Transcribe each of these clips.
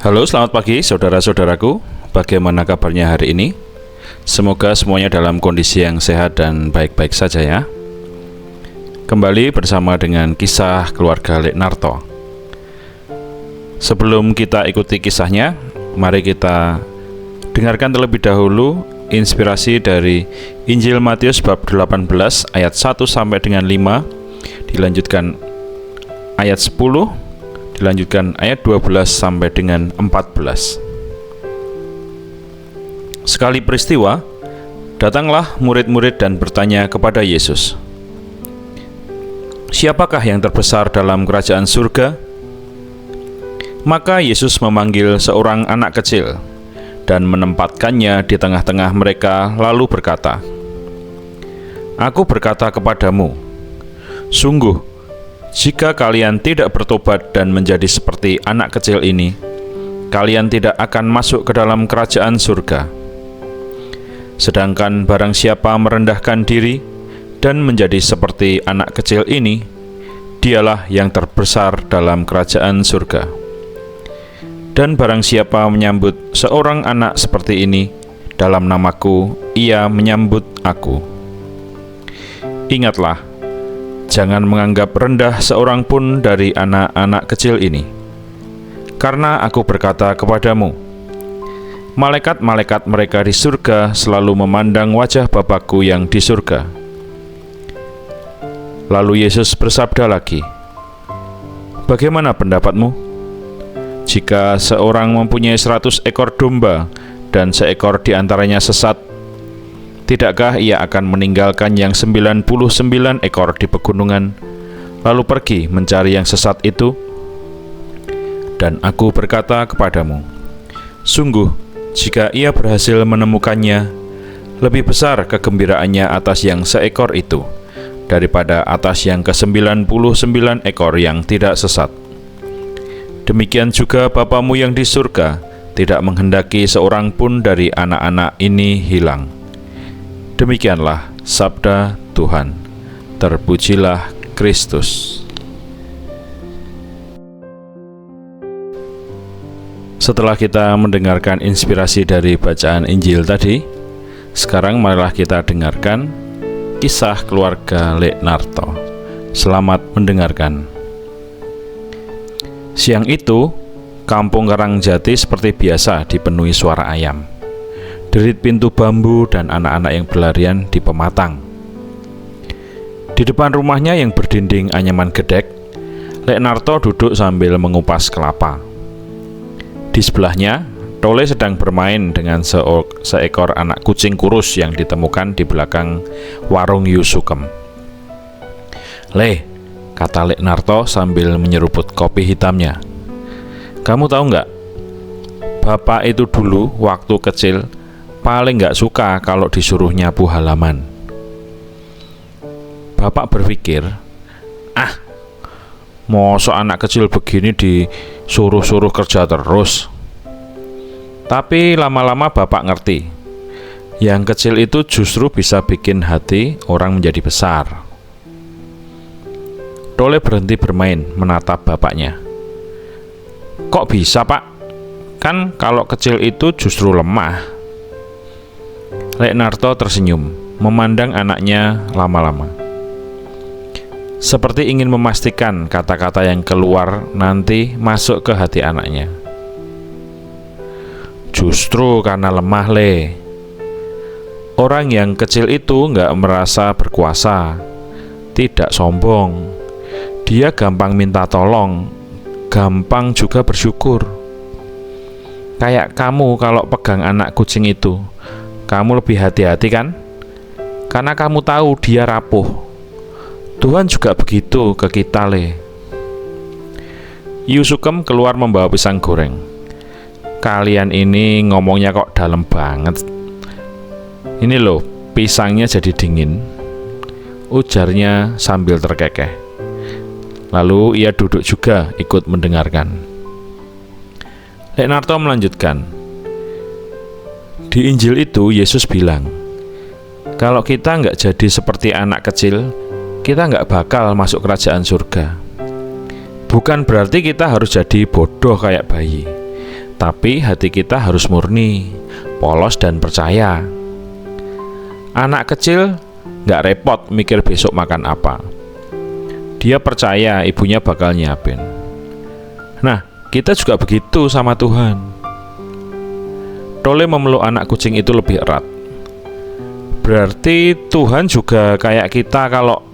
Halo, selamat pagi saudara-saudaraku. Bagaimana kabarnya hari ini? Semoga semuanya dalam kondisi yang sehat dan baik-baik saja ya. Kembali bersama dengan kisah keluarga Leknarto. Sebelum kita ikuti kisahnya, mari kita dengarkan terlebih dahulu inspirasi dari Injil Matius bab 18 ayat 1 sampai dengan 5, dilanjutkan ayat 10, dilanjutkan ayat 12 sampai dengan 14. Sekali peristiwa, datanglah murid-murid dan bertanya kepada Yesus, "Siapakah yang terbesar dalam kerajaan surga?" Maka Yesus memanggil seorang anak kecil dan menempatkannya di tengah-tengah mereka, lalu berkata, "Aku berkata kepadamu, sungguh, jika kalian tidak bertobat dan menjadi seperti anak kecil ini, kalian tidak akan masuk ke dalam kerajaan surga. Sedangkan barang siapa merendahkan diri dan menjadi seperti anak kecil ini, dialah yang terbesar dalam kerajaan surga. Dan barang siapa menyambut seorang anak seperti ini dalam namaku, ia menyambut aku. Ingatlah, jangan menganggap rendah seorang pun dari anak-anak kecil ini. Karena aku berkata kepadamu, malaikat-malaikat mereka di surga selalu memandang wajah Bapa-Ku yang di surga." Lalu Yesus bersabda lagi, "Bagaimana pendapatmu? Jika seorang mempunyai 100 ekor domba dan seekor di antaranya sesat, tidakkah ia akan meninggalkan yang 99 ekor di pegunungan, lalu pergi mencari yang sesat itu? Dan aku berkata kepadamu, sungguh, jika ia berhasil menemukannya, lebih besar kegembiraannya atas yang seekor itu, daripada atas yang ke-99 ekor yang tidak sesat. Demikian juga Bapamu yang di surga tidak menghendaki seorang pun dari anak-anak ini hilang." Demikianlah sabda Tuhan. Terpujilah Kristus. Setelah kita mendengarkan inspirasi dari bacaan Injil tadi, sekarang marilah kita dengarkan kisah keluarga Leknarto. Selamat mendengarkan. Siang itu, kampung Karangjati seperti biasa dipenuhi suara ayam, derit pintu bambu, dan anak-anak yang berlarian di pematang. Di depan rumahnya yang berdinding anyaman gedek, Leknarto duduk sambil mengupas kelapa. Di sebelahnya, Tole sedang bermain dengan seekor anak kucing kurus yang ditemukan di belakang warung Yusukem. "Le," kata Leknarto sambil menyeruput kopi hitamnya, "kamu tahu nggak, Bapak itu dulu waktu kecil paling nggak suka kalau disuruh nyapu halaman. Bapak berpikir, masa anak kecil begini disuruh-suruh kerja terus. Tapi lama-lama Bapak ngerti, yang kecil itu justru bisa bikin hati orang menjadi besar." Tole berhenti bermain, menatap bapaknya. "Kok bisa, Pak? Kan kalau kecil itu justru lemah." Leknarto tersenyum, memandang anaknya lama-lama, seperti ingin memastikan kata-kata yang keluar nanti masuk ke hati anaknya. "Justru karena lemah, Le. Orang yang kecil itu nggak merasa berkuasa, tidak sombong. Dia gampang minta tolong, gampang juga bersyukur. Kayak kamu kalau pegang anak kucing itu, kamu lebih hati-hati kan? Karena kamu tahu dia rapuh. Tuhan juga begitu ke kita, Le." Yusukem keluar membawa pisang goreng. "Kalian ini ngomongnya kok dalam banget. Ini loh, pisangnya jadi dingin," ujarnya sambil terkekeh. Lalu ia duduk juga ikut mendengarkan. Leknarto melanjutkan, "Di Injil itu Yesus bilang, kalau kita nggak jadi seperti anak kecil, kita nggak bakal masuk kerajaan surga. Bukan berarti kita harus jadi bodoh kayak bayi, Tapi hati kita harus murni, polos dan percaya. Anak kecil nggak repot mikir besok makan apa. Dia percaya ibunya bakal nyiapin. Nah, kita juga begitu sama Tuhan. Tole memeluk anak kucing itu lebih erat. Berarti Tuhan juga kayak kita kalau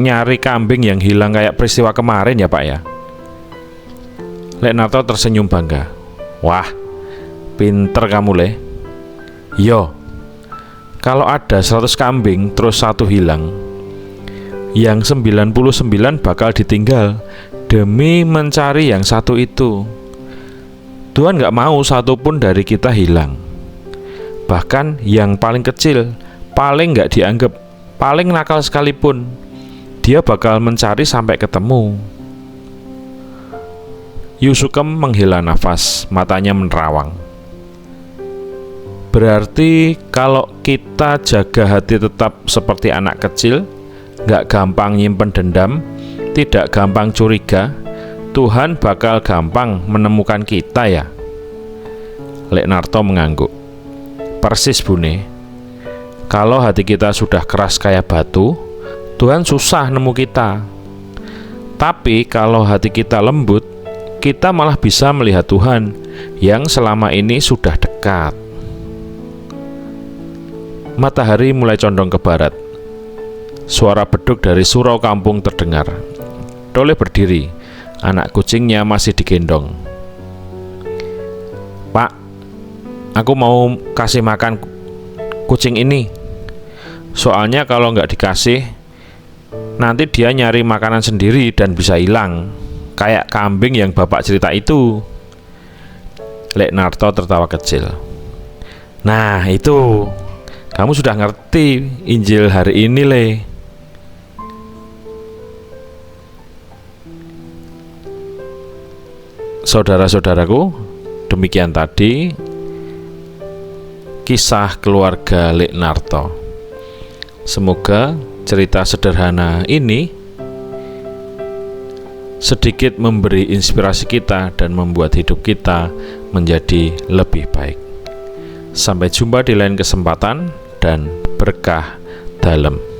nyari kambing yang hilang kayak peristiwa kemarin ya Pak ya. Lek Narto tersenyum bangga. Wah, pinter kamu Le. Yo, kalau ada 100 kambing terus satu hilang, yang 99 bakal ditinggal demi mencari yang satu itu. Tuhan gak mau satupun dari kita hilang. Bahkan yang paling kecil, paling gak dianggap, paling nakal sekalipun, dia bakal mencari sampai ketemu. Yusukem menghela nafas, matanya menerawang. Berarti kalau kita jaga hati tetap seperti anak kecil, gak gampang nyimpen dendam, tidak gampang curiga, Tuhan bakal gampang menemukan kita ya. Lek Narto mengangguk. Persis Bune. Kalau hati kita sudah keras kayak batu, Tuhan susah nemu kita. Tapi kalau hati kita lembut, kita malah bisa melihat Tuhan yang selama ini sudah dekat. Matahari mulai condong ke barat. Suara beduk dari surau kampung terdengar. Tole berdiri, anak kucingnya masih digendong. Pak, aku mau kasih makan kucing ini. Soalnya kalau nggak dikasih, nanti dia nyari makanan sendiri dan bisa hilang. Kayak kambing yang bapak cerita itu. Lek Narto tertawa kecil. Nah itu, kamu sudah ngerti Injil hari ini Le. Saudara-saudaraku, demikian tadi kisah keluarga Lek Narto. Semoga cerita sederhana ini sedikit memberi inspirasi kita dan membuat hidup kita menjadi lebih baik. Sampai jumpa di lain kesempatan dan berkah dalam.